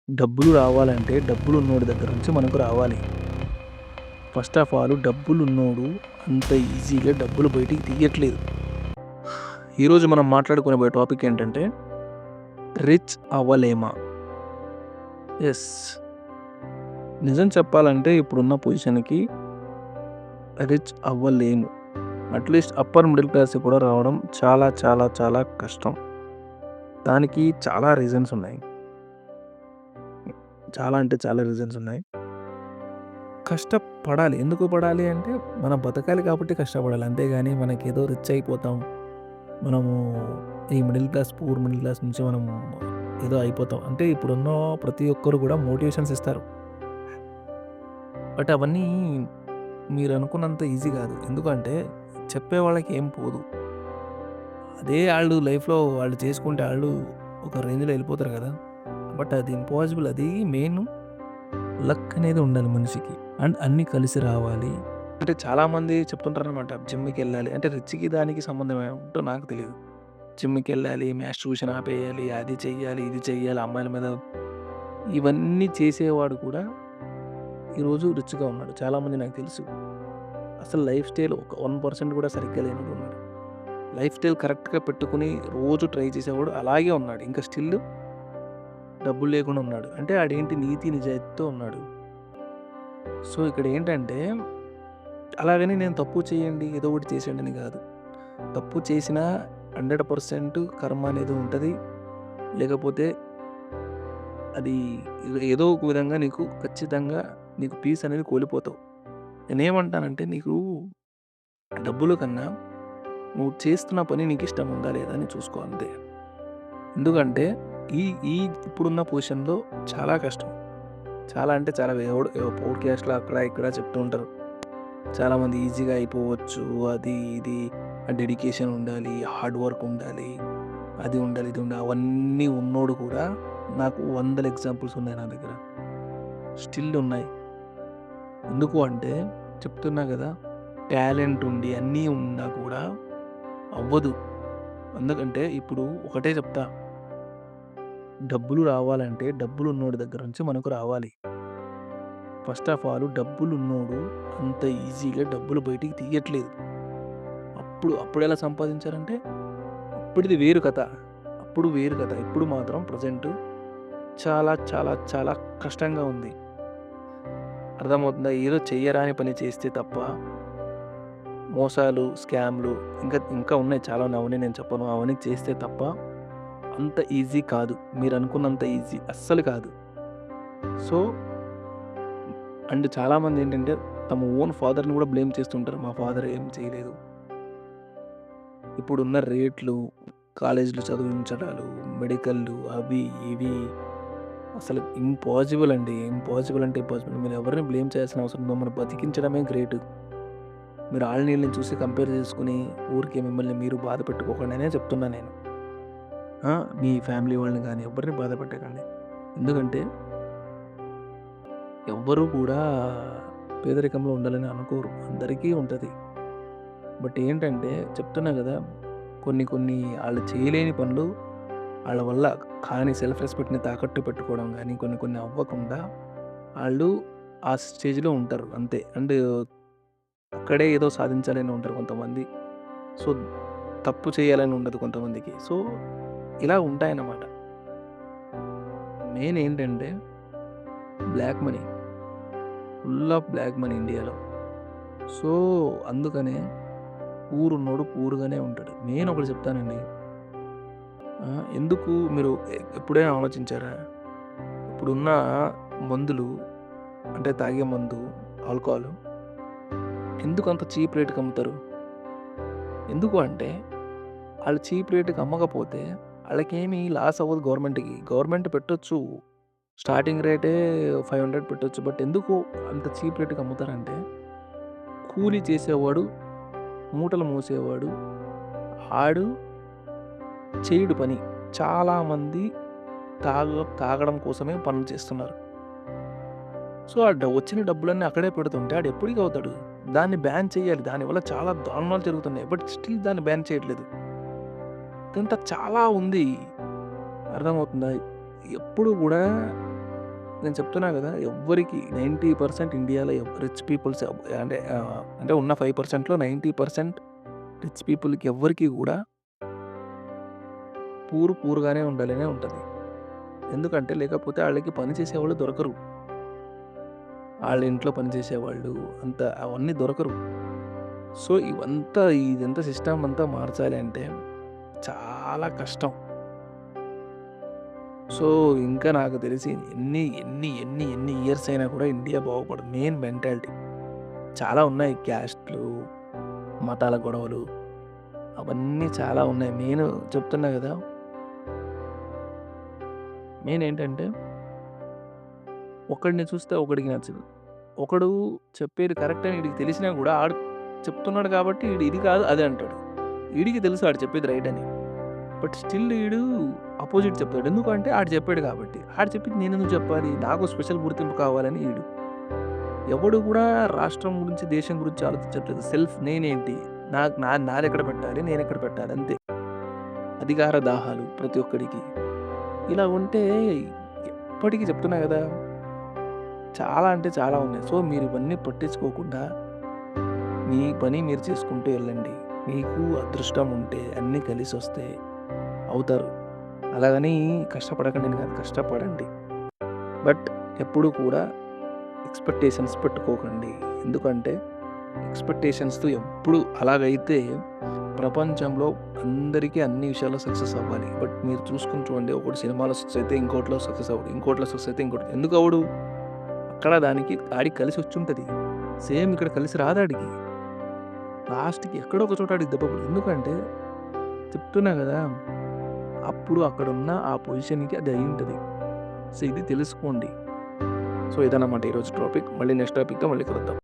డబ్బులు రావాలంటే డబ్బులున్నోడి దగ్గర నుంచి మనకు రావాలి. ఫస్ట్ ఆఫ్ ఆల్ డబ్బులున్నోడు అంత ఈజీగా డబ్బులు బయటికి తీయట్లేదు. ఈరోజు మనం మాట్లాడుకునే టాపిక్ ఏంటంటే రిచ్ అవ్వలేమా? యెస్. నిజం చెప్పాలంటే ఇప్పుడున్న పొజిషన్‌కి రిచ్ అవ్వలేము. అట్‌లీస్ట్ అప్పర్ మిడిల్ క్లాస్‌కి కూడా రావడం చాలా చాలా చాలా కష్టం. దానికి చాలా రీజన్స్ ఉన్నాయి. చాలా అంటే చాలా రీజన్స్ ఉన్నాయి. కష్టపడాలి. ఎందుకు పడాలి అంటే మనం బతకాలి కాబట్టి కష్టపడాలి. అంతేగాని మనకేదో రిచ్ అయిపోతాం. మనము ఈ middle class, poor middle class నుంచి మనము ఏదో అయిపోతాం. అంటే ఇప్పుడున్న ప్రతి ఒక్కరు కూడా మోటివేషన్స్ ఇస్తారు. బట్ అవన్నీ మీరనుకున్నంత ఈజీ కాదు. ఎందుకంటే చెప్పేవాళ్ళకి ఏం పోదు. అదే ఆళ్ళు లైఫ్‌లో వాళ్ళు చేసుకుంటే ఆళ్ళు ఒక రేంజ్‌లో వెళ్ళిపోతారు కదా! బట్ అది ఇంపాసిబుల్. అది మెయిన్ లక్ అనేది ఉండాలి మనిషికి. అండ్ అన్నీ కలిసి రావాలి. అంటే చాలామంది చెప్తుంటారనమాట జిమ్‌కెళ్ళాలి. అంటే రిచ్‌కి దానికి సంబంధం ఏముంటో నాకు తెలీదు. జిమ్‌కెళ్ళాలి, మాస్టర్బేషన్ ఆపేయాలి, అది చెయ్యాలి, ఇది చెయ్యాలి, అమ్మాయిల మీద ఇవన్నీ చేసేవాడు కూడా ఈరోజు రిచ్‌గా ఉన్నాడు. చాలామంది నాకు తెలుసు. అసలు లైఫ్ స్టైల్ ఒక 1% కూడా సరిగ్గా లేనోడున్నాడు. లైఫ్ స్టైల్ కరెక్ట్‌గా పెట్టుకొని రోజు ట్రై చేసేవాడు అలాగే ఉన్నాడు. ఇంకా స్టిల్ డబ్బులు లేకుండా ఉన్నాడు. అంటే ఆడేంటి నీతి నిజాయితీతో ఉన్నాడు. సో, ఇక్కడేంటంటే అలాగని నేను తప్పు చేయండి, ఏదో ఒకటి చేసేయండి అని కాదు. తప్పు చేసినా 100% కర్మ అనేది ఉంటది. లేకపోతే అది ఏదో ఒక విధంగా నీకు ఖచ్చితంగా నీకు పీస్ అనేది కోల్పోతావు. నేనేమంటానంటే నీకు డబ్బుల కన్నా నువ్వు చేస్తున్న పని నీకిష్టం ఉందా లేదా అని చూసుకో అంతే. ఎందుకంటే ఈ ఈ ఇప్పుడున్న పొజిషన్‌లో చాలా కష్టం. చాలా అంటే చాలా పోడ్‌కాస్ట్‌లో అక్కడ ఇక్కడ చెప్తూ ఉంటారు. చాలామంది ఈజీగా అయిపోవచ్చు. అది ఇది డెడికేషన్ ఉండాలి, హార్డ్ వర్క్ ఉండాలి, అది ఉండాలి, ఇది ఉండాలి. అవన్నీ ఉన్నోడు కూడా నాకు వందల ఎగ్జాంపుల్స్ ఉన్నాయి నా దగ్గర. స్టిల్ ఉన్నాయి. ఎందుకు అంటే చెప్తున్నా కదా! టాలెంట్ ఉండి అన్నీ ఉన్నా కూడా అవ్వదు. ఎందుకంటే ఇప్పుడు ఒకటే చెప్తా. డబ్బులు రావాలంటే డబ్బులున్నోడి దగ్గర నుంచి మనకు రావాలి. ఫస్ట్ ఆఫ్ ఆల్ డబ్బులున్నోడు అంత ఈజీగా డబ్బులు బయటికి తీయట్లేదు. అప్పుడెలా సంపాదించారంటే అప్పుడిది వేరు కథ. అప్పుడు వేరు కథ. ఇప్పుడు మాత్రం ప్రెజెంట్ చాలా చాలా చాలా కష్టంగా ఉంది. అర్థమవుతుందా? ఏదో చెయ్యరాని పని చేస్తే తప్ప మోసాలు, స్కామ్‌లు ఇంకా ఉన్నాయి చాలా ఉన్నాయి. అవన్నీ నేను చెప్పను. అవన్నీ చేస్తే తప్ప అంత ఈజీ కాదు. మీరనుకున్నంత ఈజీ అస్సలు కాదు. సో, అండ్ చాలామందేంటంటే తమ ఓన్ ఫాదర్‌ని కూడా బ్లేమ్ చేస్తుంటారు. మా ఫాదర్ ఏం చేయలేదు. ఇప్పుడున్న రేట్లు, కాలేజీలో చదివించడాలు, మెడికల్‌లు అవి ఇవి అసలు ఇంపాసిబుల్ అండి. ఇంపాసిబుల్ అంటే ఇంపాసిబుల్. మీరెవరిని బ్లేమ్ చేయాల్సిన అవసరం లేదు. మిమ్మల్ని బతికించడమే గ్రేట్. మీరు ఆళ్ళని ఈళ్ళని చూసి కంపేర్ చేసుకొని ఊరికే మిమ్మల్ని మీరు బాధ పెట్టుకోకండి అనే చెప్తున్నా నేను. మీ ఫ్యామిలీ వాళ్ళని గాని ఎవ్వరిని బాధ పెట్టకండి. ఎందుకంటే ఎవ్వరు కూడా పేదరికంలో ఉండాలని అనుకోరు. అందరికీ ఉంటది. బట్ ఏంటంటే చెప్తున్నా గదా! కొన్ని కొన్ని ఆళ్ళు చేయలేని పనులు ఆళ్ళ వల్ల కాని సెల్ఫ్ రెస్పెక్ట్‌ని తాకట్టు పెట్టుకోవడం గాని కొన్ని కొన్ని అవ్వకుండా ఆళ్ళు ఆ స్టేజ్‌లో ఉంటారు అంతే. అండ్ అక్కడే ఏదో సాధించాలని ఉంటారు కొంతమంది. సో, తప్పు చేయాలని ఉండదు కొంతమందికి. సో, ఇలా ఉంటాయన్నమాట. మెయిన్ ఏంటంటే black money. Full of black money ఇండియాలో. సో, అందుకనే పూరున్నోడు పూరుగానే ఉంటాడు. మెయిన్ ఒకటి చెప్తానండి. ఎందుకు మీరు ఎప్పుడైనా ఆలోచించారా? ఇప్పుడున్న మందులు అంటే తాగే మందు, ఆల్కహాల్ ఎందుకు అంత చీప్ రేట్‌కి అమ్ముతారు? ఎందుకు అంటే ఆళ్ళు చీప్ రేట్‌కి అమ్మకపోతే ఆళ్ళకేమి లాస్ అవ్వదు గవర్నమెంట్‌కి. గవర్నమెంట్ పెట్టొచ్చు. స్టార్టింగ్ రేటే 500 పెట్టొచ్చు. బట్ ఎందుకు అంత చీప్ రేట్‌కి అమ్ముతారంటే కూలీ చేసేవాడు, మూటలు మోసేవాడు ఆడు చేయడు పని. చాలామంది తాగడం కోసమే పనులు చేస్తున్నారు. సో, ఆ వచ్చిన డబ్బులన్నీ అక్కడే పెడుతుంటే ఆడెప్పటికి అవుతాడు? దాన్ని బ్యాన్ చేయాలి. దానివల్ల చాలా దారుణాలు జరుగుతున్నాయి. బట్ స్టిల్ దాన్ని బ్యాన్ చేయట్లేదు. ఇదంతా చాలా ఉంది. అర్థమవుతుందా? ఎప్పుడు గూడా నేను చెప్తున్నా కదా! ఎవ్వరికి 90% ఇండియాలో రిచ్ పీపుల్స్ అంటే ఉన్న 5%లో 90% రిచ్ పీపుల్‌కి ఎవ్వరికీ కూడా పూర్‌గానే ఉండాలనే ఉంటది. ఎందుకంటే లేకపోతే ఆళ్ళకి పని చేసేవాళ్ళు దొరకరు. ఆళ్ళ ఇంట్లో పని చేసేవాళ్ళు అవన్నీ దొరకరు. సో, ఇదంతా సిస్టమ్ అంతా మార్చాలి అంటే చాలా కష్టం. సో, ఇంకా నాకు తెలిసి ఎన్ని ఇయర్స్ అయినా కూడా ఇండియా బాగుపడదు. Main mentality. చాలా ఉన్నాయి క్యాస్ట్‌లు, మతాల గొడవలు అవన్నీ చాలా ఉన్నాయి. చెప్తున్నా గదా! మెయిన్ ఏంటంటే ఒకడిని చూస్తే ఒకడికి నచ్చదు. ఒకడు చెప్పేది కరెక్ట్ అని ఈడికి తెలిసినా గూడా ఆడు చెప్తున్నాడు కాబట్టి ఈడు ఇది కాదు అది అంటాడు. ఈడికి తెలుసు ఆడు చెప్పేది రైట్ అని. బట్ స్టిల్ ఈడు అపోజిట్ చెప్తాడు. ఎందుకంటే ఆడు చెప్పాడు కాబట్టి. ఆడు చెప్పింది నేనెందుకు చెప్పాలి? నాకు స్పెషల్ గుర్తింపు కావాలని ఈడు. ఎవడు కూడా రాష్ట్రం గురించి, దేశం గురించి ఆలోచించట్లేదు. నేనేంటి? నాదెక్కడ పెట్టాలి? నేనెక్కడ పెట్టాలి? అంతే. అధికార దాహాలు ప్రతి ఒక్కడికి. ఇలా ఉంటే ఎప్పటికి చెప్తున్నా గదా! చాలా అంటే చాలా ఉన్నాయి. సో, మీరు ఇవన్నీ పట్టించుకోకుండా మీ పని మీరు చేసుకుంటూ ఎళ్ళండి. మీకు అదృష్టం ఉంటే అన్నీ కలిసొస్తే అవుతారు. అలాగని కష్టపడకండి అని కాదు, కష్టపడండి. బట్ ఎప్పుడు కూడా ఎక్స్‌పెక్టేషన్స్ పెట్టుకోకండి. ఎందుకంటే ఎక్స్‌పెక్టేషన్స్‌తో ఎప్పుడు అలాగైతే ప్రపంచంలో అందరికీ అన్ని విషయాల్లో సక్సెస్ అవ్వాలి. బట్ మీరు చూసుకొని చూడండి. ఒకడు సినిమాలో సక్సెస్ అయితే ఇంకోటిలో సక్సెస్ అవ్వడు. ఇంకోటిలో సక్సెస్ అయితే ఇంకోటి ఎందుకు అవ్వడు? అక్కడ ఆడికి కలిసొచ్చుంటది. సేమ్ ఇక్కడ కలిసి రాదాడికి. లాస్ట్‌కి ఎక్కడో ఒక చోట ఆడికి దెబ్బ ఎందుకంటే చెప్తున్నా గదా! అప్పుడు అక్కడున్న ఆ పొజిషన్‌కి అది అయ్యుంటది. సో, ఇది తెలుసుకోండి. సో, ఇదన్నమాట ఈరోజు టాపిక్. మళ్ళీ నెక్స్ట్ టాపిక్‌తో మళ్ళీ కలుద్దాం.